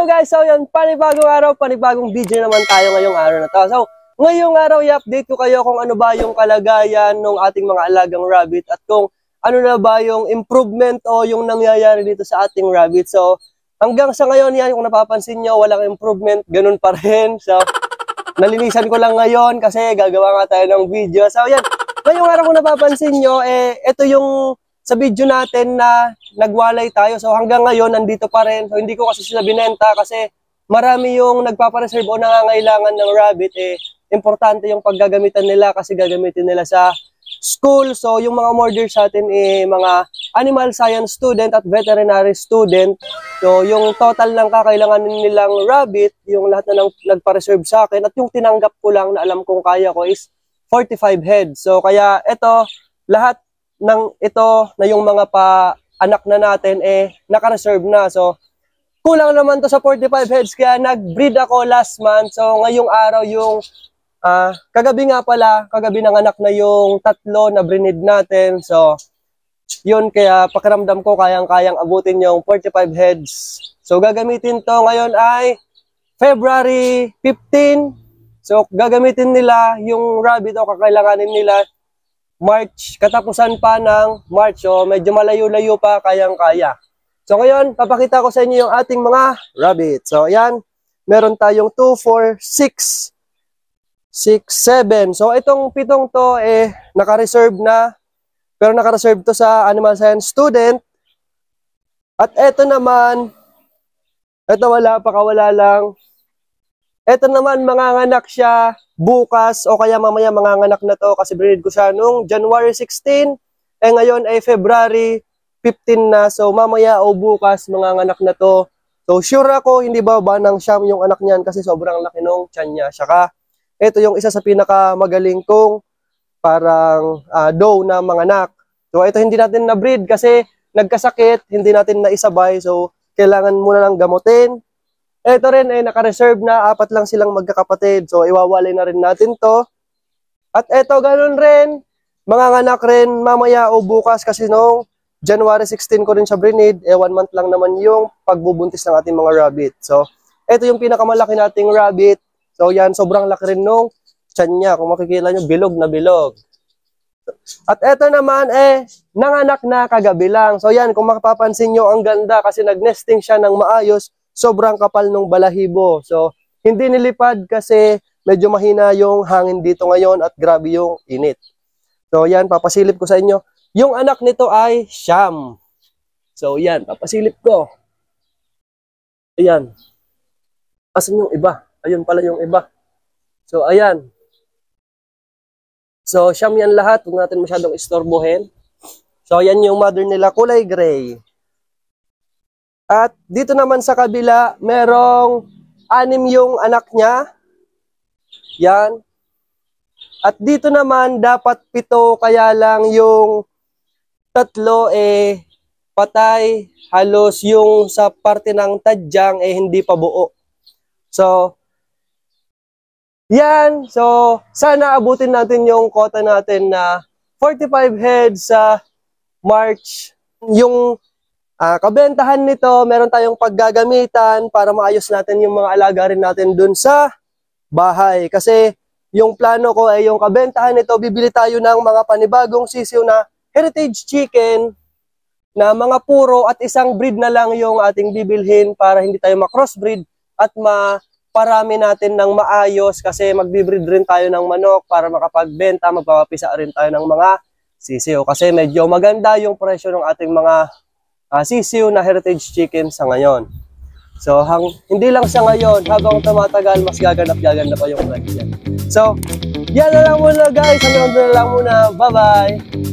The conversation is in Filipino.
Hello guys, so yan, panibagong araw, panibagong video naman tayo ngayong araw na to. So, ngayong araw, i-update ko kayo kung ano ba yung kalagayan ng ating mga alagang rabbit at kung ano na ba yung improvement o yung nangyayari dito sa ating rabbit. So, hanggang sa ngayon yan, kung napapansin nyo, walang improvement, ganun pa rin. So, nalinisan ko lang ngayon kasi gagawa nga tayo ng video. So, yan, ngayong araw kung napapansin nyo, ito yung sa video natin na nagwalay tayo. So hanggang ngayon, nandito pa rin. So hindi ko kasi sila binenta kasi marami yung nagpapareserve o nangangailangan ng rabbit. Importante yung paggagamitan nila kasi gagamitin nila sa school. So yung mga order sa atin mga animal science student at veterinary student. So yung total lang kakailanganin nilang rabbit, yung lahat na nagpa-reserve sa akin at yung tinanggap ko lang na alam kong kaya ko is 45 heads. So kaya ito, lahat ng ito na yung mga anak na natin naka-reserve na. So kulang naman to sa 45 heads kaya nag-breed ako last month. So ngayong araw yung kagabi nga pala, kagabi ng anak na yung tatlo na breed natin. So yun, kaya pakiramdam ko kayang-kayang abutin yung 45 heads. So gagamitin to ngayon ay February 15. So gagamitin nila yung rabbit o kakailanganin nila March, katapusan pa ng March. So, medyo malayo-layo pa, kayang-kaya. So, ngayon, papakita ko sa inyo yung ating mga rabbit. So, ayan, meron tayong 2, 4, 6, 6, 7. So, itong pitong to, naka-reserve na. Pero naka-reserve to sa animal science student. At ito naman, ito wala pa, kawala lang. Ito naman, manganganak siya bukas o kaya mamaya manganganak na to kasi breed ko siya nung January 16. Ngayon ay February 15 na. So mamaya o bukas manganganak na to. So sure ako hindi bababa ng siyam yung anak niyan kasi sobrang laki nung tiyan niya. Saka ito yung isa sa pinakamagaling kong parang doe na manganak. So ito hindi natin na breed kasi nagkasakit, hindi natin na isabay. So kailangan muna lang gamutin. Ito rin naka-reserve na, 4 lang silang magkakapatid. So, iwawalay na rin natin to. At ito, ganun rin. Manganganak rin mamaya o bukas kasi noong January 16 ko rin siya brinid. 1 month lang naman yung pagbubuntis ng ating mga rabbit. So, ito yung pinakamalaki nating rabbit. So, yan, sobrang laki rin nung tiyan niya. Kung makikita nyo, bilog na bilog. At ito naman, nanganak na kagabi lang. So, yan, kung makapapansin nyo, ang ganda kasi nag-nesting siya ng maayos. Sobrang kapal nung balahibo. So, hindi nilipad kasi medyo mahina yung hangin dito ngayon at grabe yung init. So, yan, papasilip ko sa inyo. Yung anak nito ay siyam. So, yan, papasilip ko. Ayan. Asan yung iba? Ayun pala yung iba. So, ayan. So, siyam yan lahat. Huwag natin masyadong istorbohin. So, yan yung mother nila, kulay gray. At dito naman sa kabila, merong 6 yung anak niya. Yan. At dito naman, dapat 7, kaya lang yung 3 patay. Halos yung sa parte ng tadyang hindi pa buo. So, yan. So, sana abutin natin yung quota natin na 45 heads sa March. Yung kabentahan nito, meron tayong paggagamitan para maayos natin yung mga alaga rin natin dun sa bahay. Kasi yung plano ko ay yung kabentahan nito, bibili tayo ng mga panibagong sisiw na heritage chicken na mga puro at isang breed na lang yung ating bibilhin para hindi tayo ma-crossbreed at maparami natin ng maayos kasi magbibreed rin tayo ng manok para makapagbenta, magpapapisa rin tayo ng mga sisiw. Kasi medyo maganda yung presyo ng ating mga sisiw na heritage chicken sa ngayon. So, hindi lang sa ngayon, habang tumatagal, mas gaganda pa yung price yan. So, yan na lang muna guys. Hanggang doon na lang muna. Bye-bye!